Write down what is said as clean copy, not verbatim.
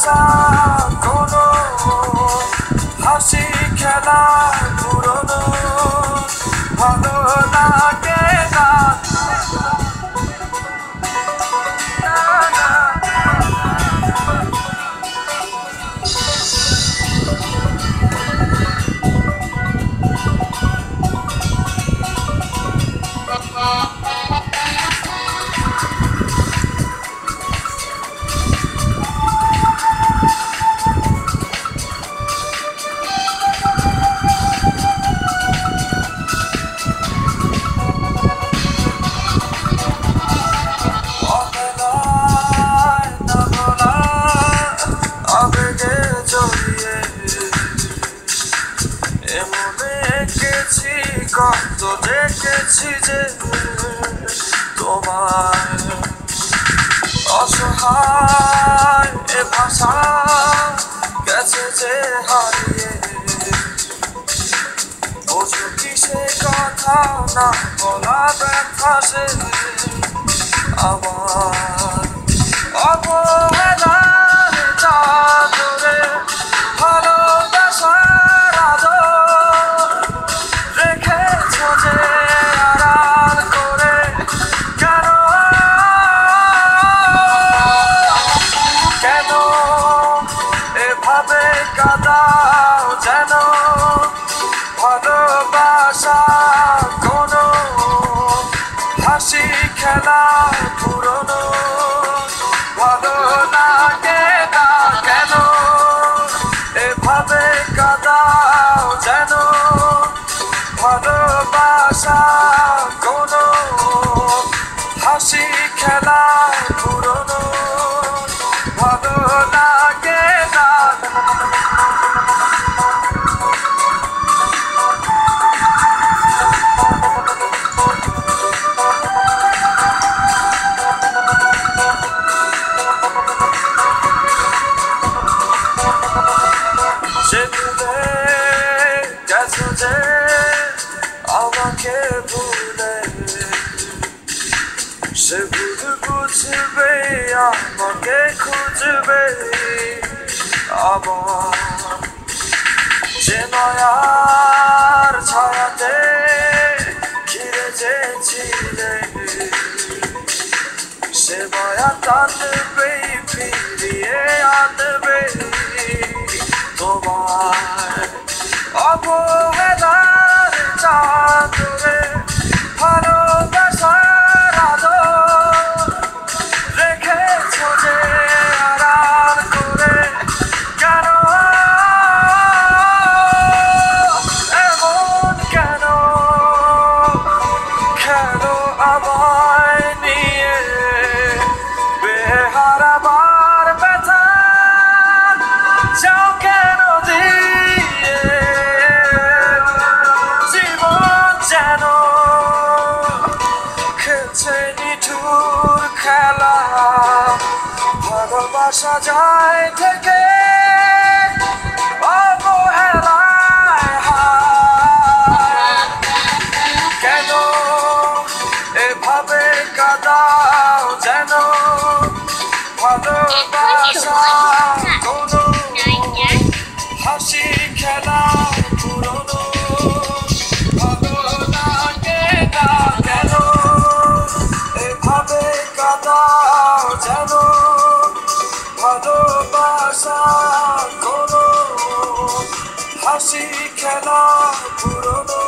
ভালোবাসা কোনো হাসি খেলা পুরনো ভালো লাগে না কত দেখেছি যে তোমার অসহায় এ ভাষা গেছে যে হারিয়ে বোঝো কি সে কথা না বলা ব্যথা সে আমার অবহেলার চাদরে ভালোবাসার আদর রেখেছ যে আড়াল করে কেন কেন এভাবে কাঁদাও যেন ভালোবাসা কোনো হাসি খেলা পুরনো ভালো লাগে না কেন এভাবে কাঁদাও যেন ভালোবাসা কোনো হাসি খেলা পুরনো ভালো লাগে না গেছো যে আমাকে ভুলে সে ভুল বুঝবে আমাকে খুঁজবে আবার যে নয়ার ছায়াতে ঘিরে যেছিলে সে মায়া টানবে ফিরিয়ে আনবে তোমার অবহেলার চাদরে ভালোবাসার আদর রেখেছ যে আড়াল করে কেন এমন কেন খেলো আমায় নিয়ে বেহারাবার ব্যথা যাও কেন দিয়ে জীবন যেন খেলছে নিঠুর খেলা ভালোবাসা যায় থেকে অবহেলায় হায় কেন এভাবে কাঁদাও যেন ভালোবাসা কোনো হাসি খেলা পুরনো ভালো লাগে না কেন এভাবে কাঁদাও যেন ভালোবাসা কোনো হাসি খেলা পুরনো